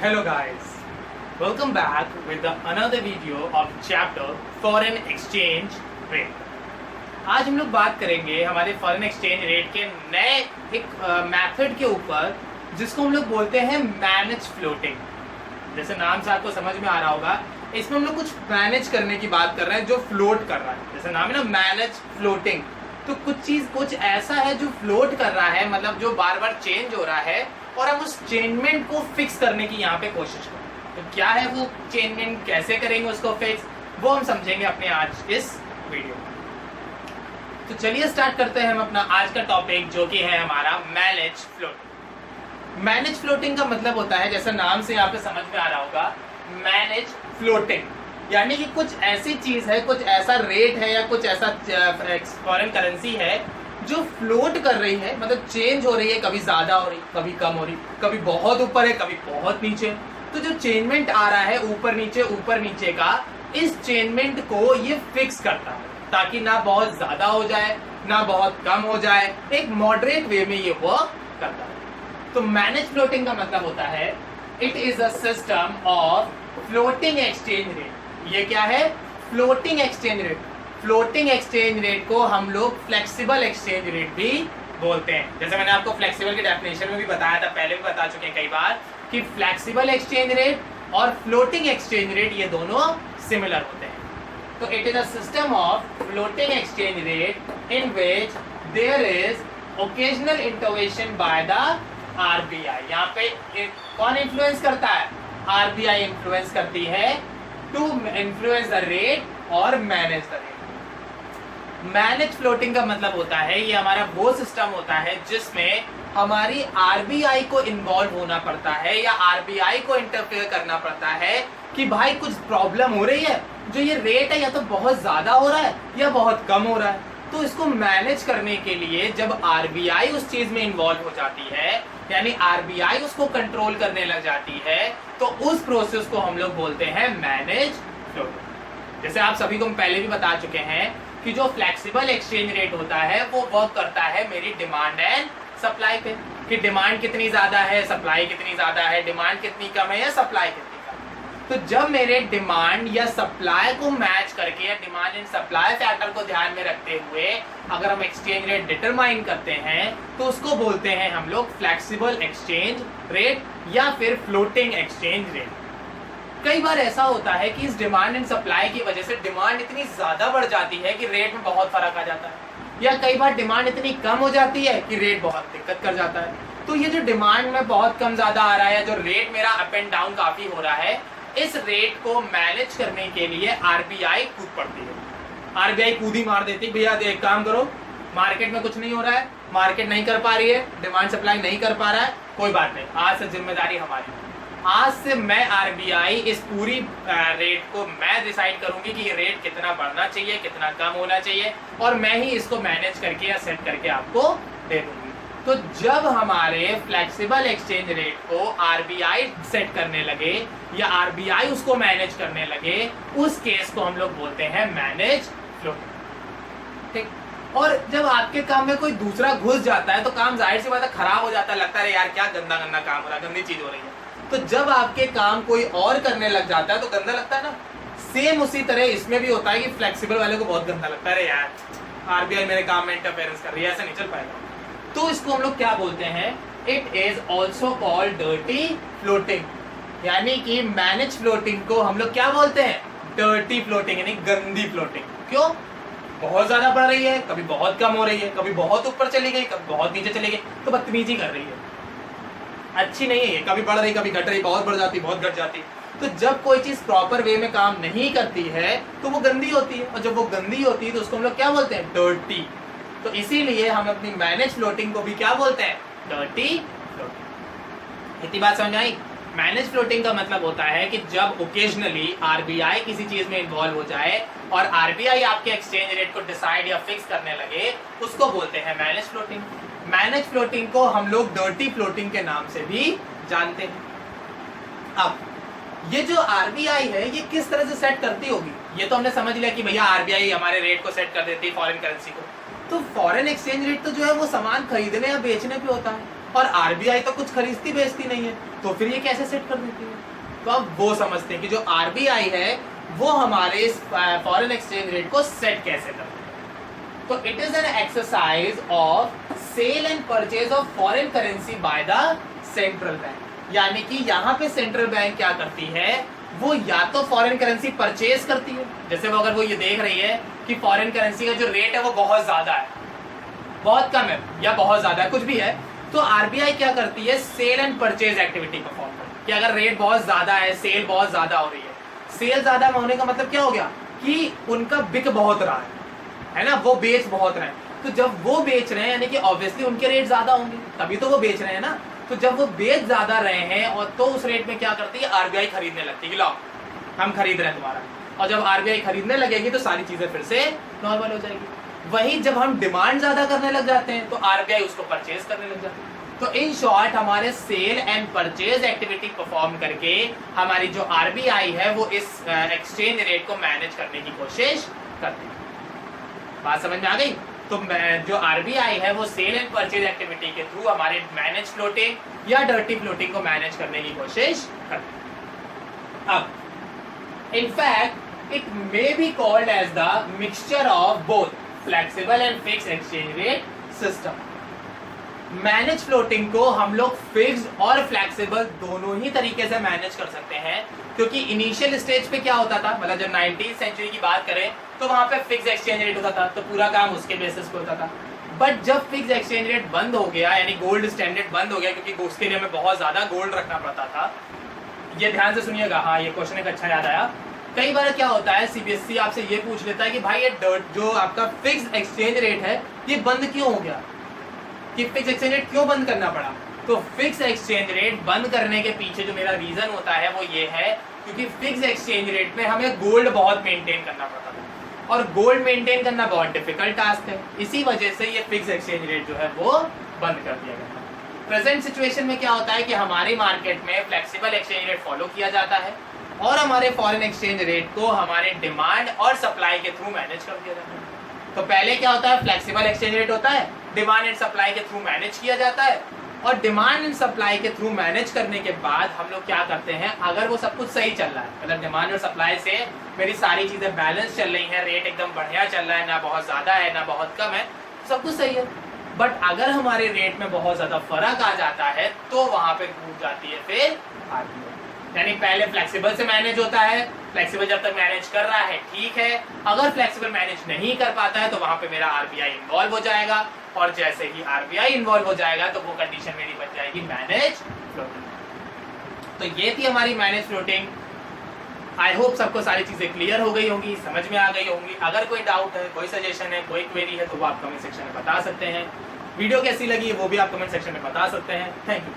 Hello guys, welcome back with another video of chapter Foreign Exchange Rate। आज हम लोग बात करेंगे हमारे फॉरेन एक्सचेंज रेट के नए एक मेथड के ऊपर जिसको हम लोग बोलते हैं मैनेज फ्लोटिंग। जैसे नाम से आपको समझ में आ रहा होगा, इसमें हम लोग कुछ मैनेज करने की बात कर रहे हैं जो फ्लोट कर रहा है। जैसे नाम है ना मैनेज फ्लोटिंग, तो कुछ ऐसा है जो फ्लोट कर रहा है, मतलब जो बार बार चेंज हो रहा है और हम उस चेंजमेंट को फिक्स करने की यहाँ पे कोशिश करें। तो क्या है वो चेंजमेंट, कैसे करेंगे उसको फिक्स, वो हम समझेंगे अपने आज इस वीडियो में। तो चलिए स्टार्ट करते हैं हम अपना आज का टॉपिक, जो कि है हमारा मैनेज फ्लोटिंग। मैनेज फ्लोटिंग का मतलब होता है, जैसा नाम से यहाँ पे समझ में आ रहा होगा, मैनेज फ्लोटिंग, यानी कि कुछ ऐसी चीज है, कुछ ऐसा रेट है या कुछ ऐसा फॉरेन करेंसी है जो फ्लोट कर रही है, मतलब चेंज हो रही है, कभी ज्यादा हो रही, कभी कम हो रही, कभी बहुत ऊपर है, कभी बहुत नीचे। तो जो चेंजमेंट आ रहा है ऊपर नीचे का, इस चेंजमेंट को ये फिक्स करता है ताकि ना बहुत ज्यादा हो जाए ना बहुत कम हो जाए, एक मॉडरेट वे में ये वर्क करता है। तो मैनेज फ्लोटिंग का मतलब होता है it is a system of floating exchange rate. ये क्या है? Floating exchange rate. Floating exchange rate को हम लोग फ्लेक्सिबल एक्सचेंज रेट भी बोलते हैं। जैसे मैंने आपको फ्लेक्सिबल की डेफिनेशन में भी बताया था, पहले भी बता चुके हैं कई बार, कि फ्लेक्सिबल एक्सचेंज रेट और फ्लोटिंग एक्सचेंज रेट ये दोनों सिमिलर होते हैं। तो it is a system of floating exchange rate in which there is occasional intervention by the RBI. यहाँ पे कौन इन्फ्लुएंस करता है? आरबीआई इन्फ्लुएंस करती है टू इन्फ्लुएंस द रेट और manage the rate. Manage floating का मतलब होता है, ये हमारा वो सिस्टम होता है जिसमें हमारी आरबीआई को इन्वॉल्व होना पड़ता है या आरबीआई को इंटरफेयर करना पड़ता है कि भाई कुछ प्रॉब्लम हो रही है, जो ये रेट है या तो बहुत ज्यादा हो रहा है या बहुत कम हो रहा है। तो इसको मैनेज करने के लिए जब आरबीआई उस चीज में इन्वॉल्व हो जाती है, यानी आरबीआई उसको कंट्रोल करने लग जाती है, तो उस प्रोसेस को हम लोग बोलते हैं मैनेज फ्लोटिंग। जैसे आप सभी को हम पहले भी बता चुके हैं कि जो फ्लेक्सिबल एक्सचेंज रेट होता है वो वर्क करता है मेरी डिमांड एंड सप्लाई पे, कि डिमांड कितनी ज्यादा है, सप्लाई कितनी ज्यादा है, डिमांड कितनी कम है या सप्लाई कितनी कम है। तो जब मेरे डिमांड या सप्लाई को मैच करके या डिमांड एंड सप्लाई फैक्टर को ध्यान में रखते हुए अगर हम एक्सचेंज रेट डिटरमाइन करते हैं, तो उसको बोलते हैं हम लोग फ्लेक्सिबल एक्सचेंज रेट या फिर फ्लोटिंग एक्सचेंज रेट। कई बार ऐसा होता है कि इस डिमांड एंड सप्लाई की वजह से डिमांड इतनी ज्यादा बढ़ जाती है कि रेट में बहुत फर्क आ जाता है, या कई बार डिमांड इतनी कम हो जाती है कि रेट बहुत दिक्कत कर जाता है। तो ये जो डिमांड में बहुत कम ज्यादा आ रहा है, जो रेट मेरा अप एंड डाउन काफी हो रहा है, इस रेट को मैनेज करने के लिए आरबीआई कूद पड़ती है। आरबीआई कूदी मार देती है, भैया एक काम करो, मार्केट में कुछ नहीं हो रहा है, मार्केट नहीं कर पा रही है, डिमांड सप्लाई नहीं कर पा रहा है, कोई बात नहीं, आज से जिम्मेदारी हमारी। आज से मैं आरबीआई इस पूरी रेट को मैं डिसाइड करूंगी कि ये रेट कितना बढ़ना चाहिए, कितना कम होना चाहिए, और मैं ही इसको मैनेज करके या सेट करके आपको दे दूंगी। तो जब हमारे फ्लेक्सिबल एक्सचेंज रेट को आरबीआई सेट करने लगे या आरबीआई उसको मैनेज करने लगे, उस केस को हम लोग बोलते हैं मैनेज फ्लोटिंग। ठीक। और जब आपके काम में कोई दूसरा घुस जाता है तो काम जाहिर सी बात है खराब हो जाता है, लगता है यार क्या गंदा गंदा काम हो रहा है, गंदी चीज हो रही है। तो जब आपके काम कोई और करने लग जाता है तो गंदा लगता है ना। सेम उसी तरह इसमें भी होता है कि फ्लेक्सिबल वाले को बहुत गंदा लगता है, अरे यार आरबीआई मेरे काम में इंटरफेरेंस कर रही है, ऐसा नहीं चल पाएगा। तो इसको हम लोग क्या बोलते हैं? It is also called dirty floating, यानी कि मैनेज फ्लोटिंग को हम लोग क्या बोलते हैं? डर्टी फ्लोटिंग, यानी गंदी फ्लोटिंग। क्यों? बहुत ज्यादा बढ़ रही है, कभी बहुत कम हो रही है, कभी बहुत ऊपर चली गई, कभी बहुत नीचे चली गई, तो बदतमीजी कर रही है, अच्छी नहीं है। कभी बढ़ रही, कभी घट रही, बहुत बढ़ जाती, बहुत घट जाती। तो जब कोई चीज प्रॉपर वे में काम नहीं करती है तो वो गंदी होती है, और जब वो गंदी होती है तो उसको हम लोग क्या बोलते हैं? डर्टी। तो इसीलिए हम अपनी मैनेज फ्लोटिंग को भी क्या बोलते हैं? Dirty floating. इतनी बात समझ आई? मैनेज फ्लोटिंग का मतलब होता है कि जब ओकेजनली आरबीआई किसी चीज में इन्वॉल्व हो जाए और आरबीआई आपके एक्सचेंज रेट को डिसाइड या फिक्स करने लगे, उसको बोलते हैं मैनेज फ्लोटिंग। मैनेज फ्लोटिंग को हम लोग डर्टी फ्लोटिंग के नाम से भी जानते हैं। अब ये जो आरबीआई है ये किस तरह से सेट करती होगी, ये तो हमने समझ लिया कि भैया आरबीआई हमारे रेट को सेट कर देती है फॉरेन करेंसी को। तो फॉरेन एक्सचेंज रेट तो जो है वो सामान खरीदने या बेचने पे होता है, और आरबीआई तो कुछ खरीदती बेचती नहीं है, तो फिर ये कैसे सेट कर देती है? तो अब वो समझते हैं कि जो आरबीआई है वो हमारे फॉरेन एक्सचेंज रेट को सेट कैसे करती है। तो it is an exercise of sale and purchase of foreign currency by the central bank. यानी कि यहाँ पे सेंट्रल बैंक क्या करती है, वो या तो फॉरेन करेंसी परचेज करती है, जैसे वो अगर वो ये देख रही है कि फॉरेन करेंसी का जो रेट है वो बहुत ज्यादा है, बहुत कम है या बहुत ज्यादा है, कुछ भी है, तो आरबीआई क्या करती है, sale and purchase activity perform करती है। कि अगर रेट बहुत ज्यादा है, सेल बहुत ज्यादा हो रही है, सेल ज्यादा होने का मतलब क्या हो गया कि उनका बिक बहुत रहा है ना, वो बेच बहुत रहे हैं। तो जब वो बेच रहे हैं यानी कि ऑब्वियसली उनके रेट ज्यादा होंगे, तभी तो वो बेच रहे हैं ना। तो जब वो बेच ज्यादा रहे हैं और तो उस रेट में क्या करती है, आरबीआई खरीदने लगती है कि लाओ हम खरीद रहे हैं तुम्हारा। और जब आरबीआई खरीदने लगेगी तो सारी चीजें फिर से नॉर्मल हो जाएगी। वहीं जब हम डिमांड ज्यादा करने लग जाते हैं तो आरबीआई उसको परचेज करने लग जाती है। तो इन शॉर्ट हमारे sale and purchase activity perform करके हमारी जो आरबीआई है वो इस एक्सचेंज रेट को मैनेज करने की कोशिश करती है। बात समझ में आ गई? तो जो आरबीआई है वो सेल एंड परचेज एक्टिविटी के थ्रू हमारे मैनेज फ्लोटिंग या डर्टी फ्लोटिंग को मैनेज करने की कोशिश करती है। अब in fact it may be called as the mixture of both flexible and fix exchange rate system. Manage floating को हम लोग फिक्स और फ्लेक्सिबल दोनों ही तरीके से मैनेज कर सकते हैं, क्योंकि इनिशियल स्टेज पे क्या होता था, मतलब जब 19th सेंचुरी की बात करें तो वहां पे फिक्स एक्सचेंज रेट होता था, तो पूरा काम उसके बेसिस पे होता था। बट जब फिक्स एक्सचेंज रेट बंद हो गया, यानी गोल्ड स्टैंडर्ड बंद हो गया, क्योंकि उसके लिए हमें बहुत ज्यादा गोल्ड रखना पड़ता था। ये ध्यान से सुनिएगा, हाँ ये क्वेश्चन एक अच्छा याद आया। कई बार क्या होता है, सीबीएसई आपसे ये पूछ लेता है कि भाई ये जो आपका फिक्स एक्सचेंज रेट है ये बंद क्यों हो गया, कि फिक्स एक्सचेंज रेट क्यों बंद करना पड़ा। तो फिक्स एक्सचेंज रेट बंद करने के पीछे जो मेरा रीजन होता है वो ये है, क्योंकि फिक्स एक्सचेंज रेट में हमें गोल्ड बहुत मेंटेन करना पड़ता था और गोल्ड मेंटेन करना बहुत डिफिकल्ट टास्क है। इसी वजह से ये फिक्स एक्सचेंज रेट जो है वो बंद कर दिया गया। प्रेजेंट सिचुएशन में क्या होता है कि हमारी मार्केट में फ्लेक्सिबल एक्सचेंज रेट फॉलो किया जाता है और हमारे फॉरेन एक्सचेंज रेट को हमारे डिमांड और सप्लाई के थ्रू मैनेज कर दिया जाता है। तो पहले क्या होता है, फ्लेक्सिबल एक्सचेंज रेट होता है, डिमांड एंड सप्लाई के थ्रू मैनेज किया जाता है, और डिमांड एंड सप्लाई के थ्रू मैनेज करने के बाद हम लोग क्या करते हैं, अगर वो सब कुछ सही चल रहा है, मतलब डिमांड और सप्लाई से मेरी सारी चीजें बैलेंस चल रही हैं, रेट एकदम बढ़िया चल रहा है, ना बहुत ज्यादा है ना बहुत कम है, सब कुछ सही है। बट अगर हमारे रेट में बहुत ज्यादा फर्क आ जाता है तो वहां पे कूद जाती है फिर आरबीआई। यानी पहले फ्लेक्सिबल से मैनेज होता है, फ्लेक्सिबल जब तक मैनेज कर रहा है ठीक है, अगर फ्लेक्सिबल मैनेज नहीं कर पाता है तो वहां पे मेरा आरबीआई इन्वॉल्व हो जाएगा, और जैसे ही आरबीआई इन्वॉल्व हो जाएगा तो वो कंडीशन मेरी बन जाएगी मैनेज फ्लोटिंग। तो ये थी हमारी मैनेज फ्लोटिंग। आई होप सबको सारी चीजें क्लियर हो गई होंगी, समझ में आ गई होंगी। अगर कोई डाउट है, कोई सजेशन है, कोई क्वेरी है तो वो आप कमेंट सेक्शन में बता सकते हैं। वीडियो कैसी लगी वो भी आप कमेंट सेक्शन में बता सकते हैं। Thank you.